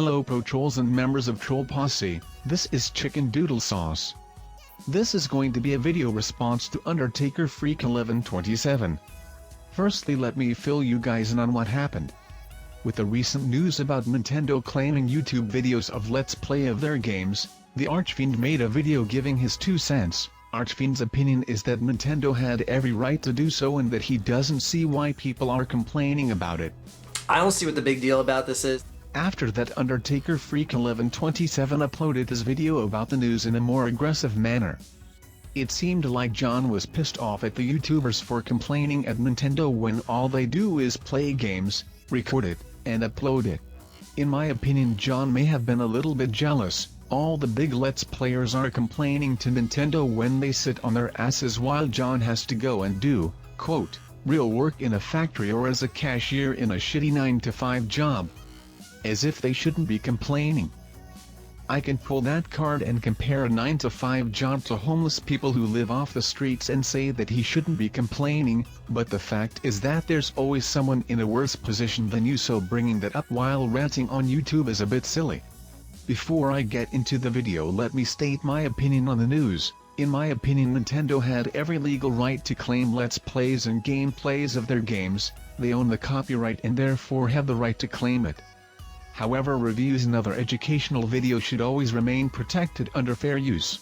Hello Pro Trolls and members of TrollPosse, this is ChickenDoodleSauce. This is going to be a video response to Undertakerfreak1127. Firstly, let me fill you guys in on what happened. With the recent news about Nintendo claiming YouTube videos of Let's Play of their games, the Archfiend made a video giving his 2 cents. Archfiend's opinion is that Nintendo had every right to do so and that he doesn't see why people are complaining about it. I don't see what the big deal about this is. After that, Undertakerfreak1127 uploaded his video about the news in a more aggressive manner. It seemed like John was pissed off at the YouTubers for complaining at Nintendo when all they do is play games, record it, and upload it. In my opinion, John may have been a little bit jealous. All the big Let's Players are complaining to Nintendo when they sit on their asses while John has to go and do, quote, real work in a factory or as a cashier in a shitty 9-to-5 job. As if they shouldn't be complaining. I can pull that card and compare a 9-to-5 job to homeless people who live off the streets and say that he shouldn't be complaining, but the fact is that there's always someone in a worse position than you, so bringing that up while ranting on YouTube is a bit silly. Before I get into the video, let me state my opinion on the news. In my opinion, Nintendo had every legal right to claim Let's Plays and gameplays of their games. They own the copyright and therefore have the right to claim it. However, reviews and other educational videos should always remain protected under fair use.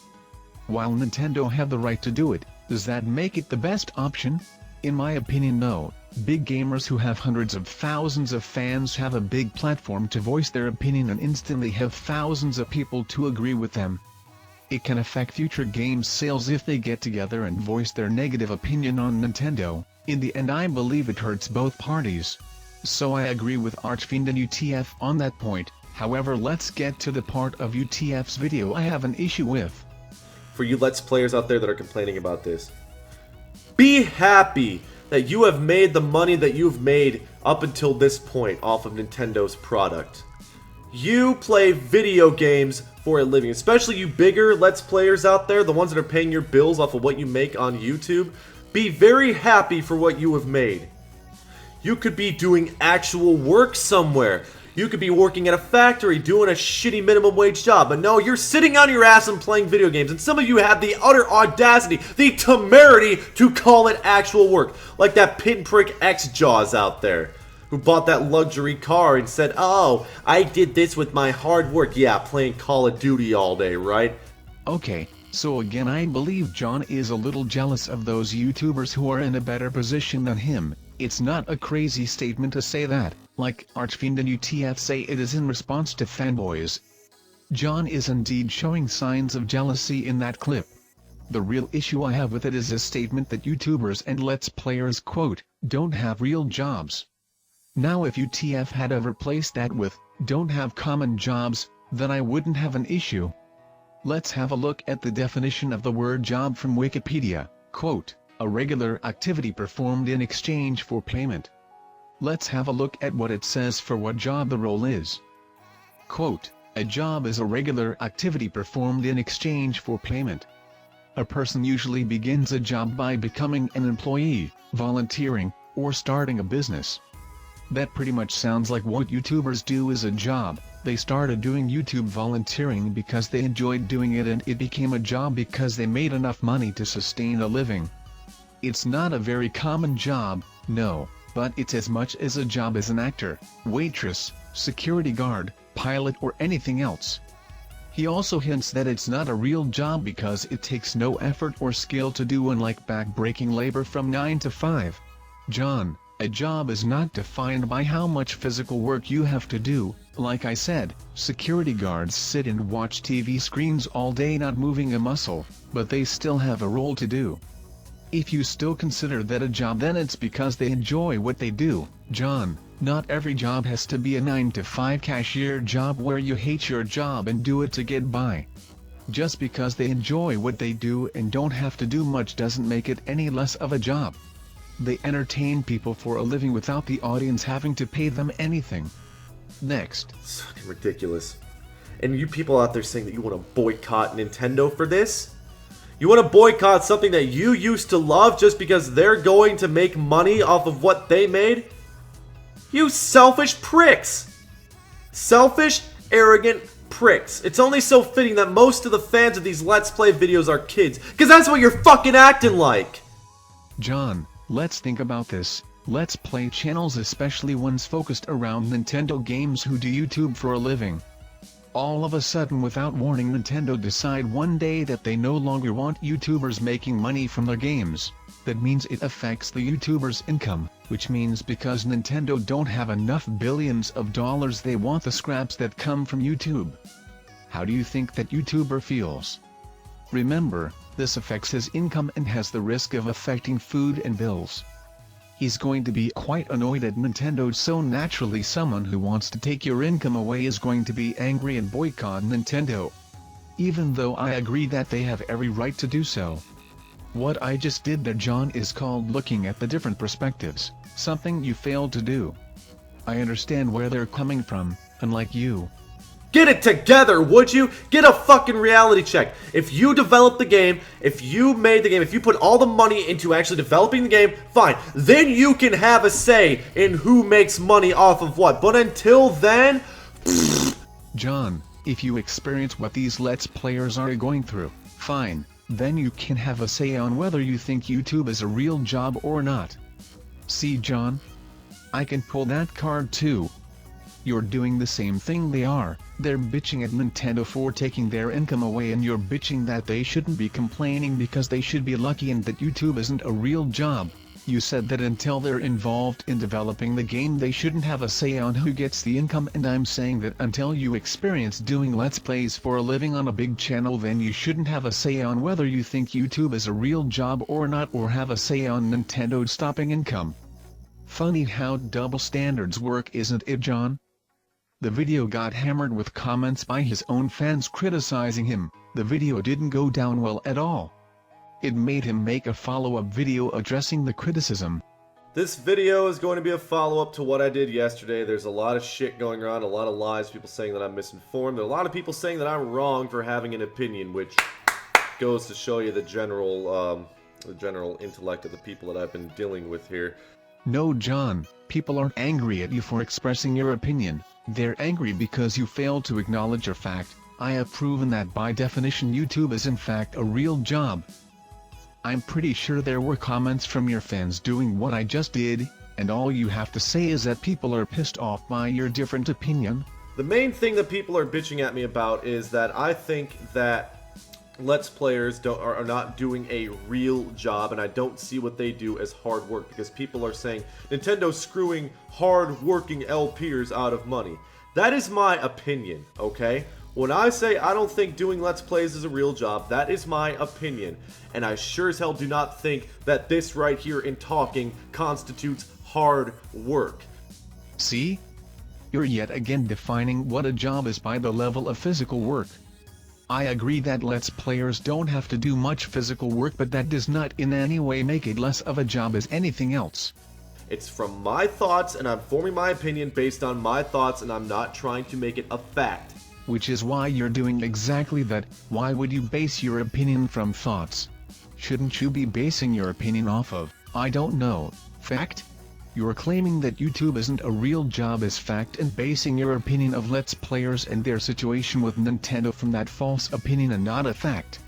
While Nintendo have the right to do it, does that make it the best option? In my opinion, no. Big gamers who have hundreds of thousands of fans have a big platform to voice their opinion and instantly have thousands of people to agree with them. It can affect future game sales if they get together and voice their negative opinion on Nintendo. In the end, I believe it hurts both parties. So I agree with Archfiend and UTF on that point. However, let's get to the part of UTF's video I have an issue with. For you Let's Players out there that are complaining about this, be happy that you have made the money that you've made up until this point off of Nintendo's product. You play video games for a living, especially you bigger Let's Players out there, the ones that are paying your bills off of what you make on YouTube. Be very happy for what you have made. You could be doing actual work somewhere. You could be working at a factory doing a shitty minimum wage job. But no, you're sitting on your ass and playing video games. And some of you have the utter audacity, the temerity to call it actual work. Like that pinprick X-Jaws out there who bought that luxury car and said, oh, I did this with my hard work. Yeah, playing Call of Duty all day, right? Okay, so again, I believe John is a little jealous of those YouTubers who are in a better position than him. It's not a crazy statement to say that, like Archfiend and UTF say it is in response to fanboys. John is indeed showing signs of jealousy in that clip. The real issue I have with it is a statement that YouTubers and Let's Players, quote, don't have real jobs. Now if UTF had ever replaced that with, don't have common jobs, then I wouldn't have an issue. Let's have a look at the definition of the word job from Wikipedia, quote, a regular activity performed in exchange for payment. Let's have a look at what it says for what job the role is. Quote, a job is a regular activity performed in exchange for payment. A person usually begins a job by becoming an employee, volunteering, or starting a business. That pretty much sounds like what YouTubers do is a job. They started doing YouTube volunteering because they enjoyed doing it and it became a job because they made enough money to sustain a living. It's not a very common job, no, but it's as much as a job as an actor, waitress, security guard, pilot or anything else. He also hints that it's not a real job because it takes no effort or skill to do, unlike back-breaking labor from 9 to 5. John, a job is not defined by how much physical work you have to do. Like I said, security guards sit and watch TV screens all day not moving a muscle, but they still have a role to do. If you still consider that a job, then it's because they enjoy what they do. John, not every job has to be a 9-to-5 cashier job where you hate your job and do it to get by. Just because they enjoy what they do and don't have to do much doesn't make it any less of a job. They entertain people for a living without the audience having to pay them anything. Next. It's fucking ridiculous. And you people out there saying that you want to boycott Nintendo for this? You want to boycott something that you used to love just because they're going to make money off of what they made? You selfish pricks! Selfish arrogant pricks. It's only so fitting that most of the fans of these Let's Play videos are kids, because that's what you're fucking acting like! John, let's think about this. Let's Play channels, especially ones focused around Nintendo games who do YouTube for a living. All of a sudden, without warning, Nintendo decide one day that they no longer want YouTubers making money from their games. That means it affects the YouTubers' income, which means because Nintendo don't have enough billions of dollars, they want the scraps that come from YouTube. How do you think that YouTuber feels? Remember, this affects his income and has the risk of affecting food and bills. He's going to be quite annoyed at Nintendo, so naturally someone who wants to take your income away is going to be angry and boycott Nintendo. Even though I agree that they have every right to do so. What I just did there, John, is called looking at the different perspectives, something you failed to do. I understand where they're coming from, unlike you. Get it together, would you? Get a fucking reality check. If you developed the game, if you made the game, if you put all the money into actually developing the game, fine. Then you can have a say in who makes money off of what. But until then... John, if you experience what these Let's Players are going through, fine. Then you can have a say on whether you think YouTube is a real job or not. See, John? I can pull that card too. You're doing the same thing they are. They're bitching at Nintendo for taking their income away, and you're bitching that they shouldn't be complaining because they should be lucky and that YouTube isn't a real job. You said that until they're involved in developing the game they shouldn't have a say on who gets the income, and I'm saying that until you experience doing Let's Plays for a living on a big channel, then you shouldn't have a say on whether you think YouTube is a real job or not, or have a say on Nintendo stopping income. Funny how double standards work, isn't it, John? The video got hammered with comments by his own fans criticizing him. The video didn't go down well at all. It made him make a follow-up video addressing the criticism. This video is going to be a follow-up to what I did yesterday. There's a lot of shit going around, a lot of lies, people saying that I'm misinformed. There are a lot of people saying that I'm wrong for having an opinion, which goes to show you the general intellect of the people that I've been dealing with here. No, John, people aren't angry at you for expressing your opinion. They're angry because you failed to acknowledge a fact. I have proven that by definition YouTube is in fact a real job. I'm pretty sure there were comments from your fans doing what I just did, and all you have to say is that people are pissed off by your different opinion. The main thing that people are bitching at me about is that I think that Let's Players are not doing a real job, and I don't see what they do as hard work, because people are saying Nintendo's screwing hard-working LPers out of money. That is my opinion, okay? When I say I don't think doing Let's Plays is a real job, that is my opinion. And I sure as hell do not think that this right here in talking constitutes hard work. See? You're yet again defining what a job is by the level of physical work. I agree that Let's Players don't have to do much physical work, but that does not in any way make it less of a job as anything else. It's from my thoughts, and I'm forming my opinion based on my thoughts, and I'm not trying to make it a fact. Which is why you're doing exactly that. Why would you base your opinion from thoughts? Shouldn't you be basing your opinion off of, I don't know, fact? You're claiming that YouTube isn't a real job as fact, and basing your opinion of Let's Players and their situation with Nintendo from that false opinion and not a fact.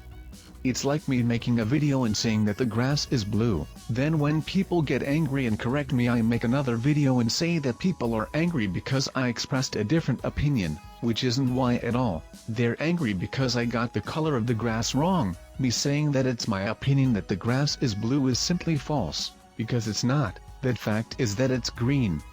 It's like me making a video and saying that the grass is blue. Then when people get angry and correct me, I make another video and say that people are angry because I expressed a different opinion, which isn't why at all. They're angry because I got the color of the grass wrong. Me saying that it's my opinion that the grass is blue is simply false, because it's not. That fact is that it's green.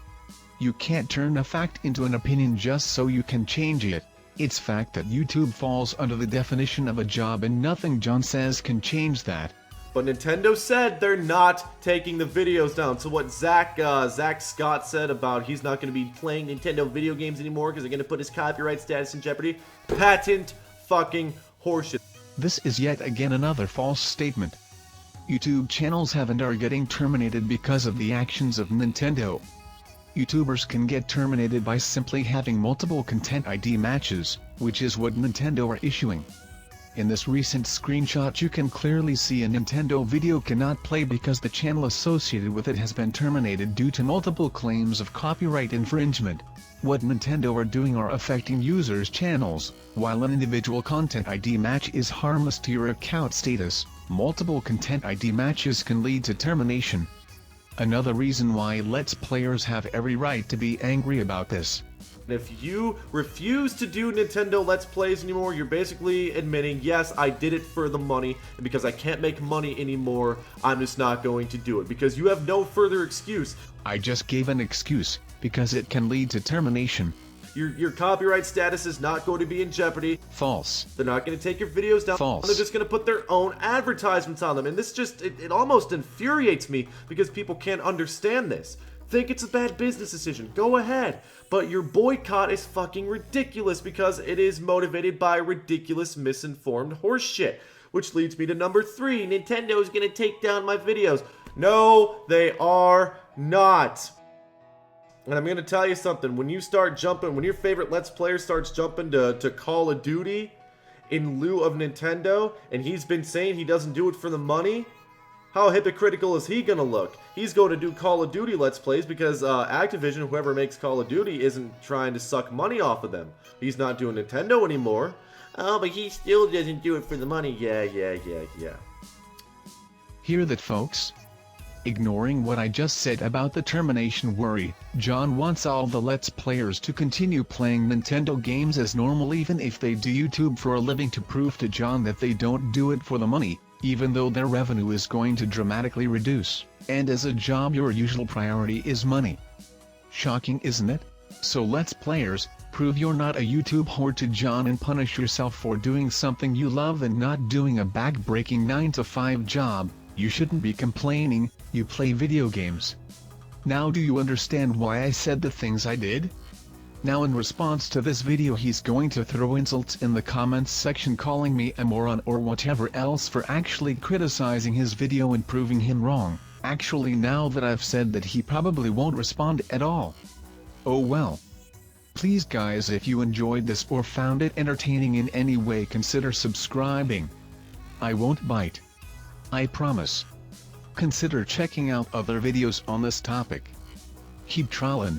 You can't turn a fact into an opinion just so you can change it. It's fact that YouTube falls under the definition of a job, and nothing John says can change that. But Nintendo said they're not taking the videos down. So what Zach Scott said about he's not going to be playing Nintendo video games anymore because they're going to put his copyright status in jeopardy. Patent fucking horseshit. This is yet again another false statement. YouTube channels have and are getting terminated because of the actions of Nintendo. YouTubers can get terminated by simply having multiple content ID matches, which is what Nintendo are issuing. In this recent screenshot you can clearly see a Nintendo video cannot play because the channel associated with it has been terminated due to multiple claims of copyright infringement. What Nintendo are doing are affecting users' channels. While an individual content ID match is harmless to your account status, multiple content ID matches can lead to termination. Another reason why Let's Players have every right to be angry about this. If you refuse to do Nintendo Let's Plays anymore, you're basically admitting, yes, I did it for the money, and because I can't make money anymore, I'm just not going to do it, because you have no further excuse. I just gave an excuse, because it can lead to termination. Your copyright status is not going to be in jeopardy. False. They're not going to take your videos down. False. They're just going to put their own advertisements on them, and this just, it almost infuriates me, because people can't understand this. Think it's a bad business decision, go ahead. But your boycott is fucking ridiculous because it is motivated by ridiculous misinformed horseshit. Which leads me to number 3, Nintendo's gonna take down my videos. No, they are not. And I'm gonna tell you something, when you start jumping, when your favorite Let's Player starts jumping to Call of Duty in lieu of Nintendo, and he's been saying he doesn't do it for the money, how hypocritical is he gonna look? He's going to do Call of Duty Let's Plays because Activision, whoever makes Call of Duty, isn't trying to suck money off of them. He's not doing Nintendo anymore. Oh, but he still doesn't do it for the money. Yeah. Hear that, folks? Ignoring what I just said about the termination worry, John wants all the Let's Players to continue playing Nintendo games as normal even if they do YouTube for a living to prove to John that they don't do it for the money, even though their revenue is going to dramatically reduce, and as a job your usual priority is money. Shocking, isn't it? So Let's Players, prove you're not a YouTube whore to John and punish yourself for doing something you love and not doing a back-breaking 9-to-5 job. You shouldn't be complaining, you play video games. Now do you understand why I said the things I did? Now in response to this video he's going to throw insults in the comments section calling me a moron or whatever else for actually criticizing his video and proving him wrong. Actually now that I've said that he probably won't respond at all. Oh well. Please guys, if you enjoyed this or found it entertaining in any way, consider subscribing. I won't bite. I promise. Consider checking out other videos on this topic. Keep trolling.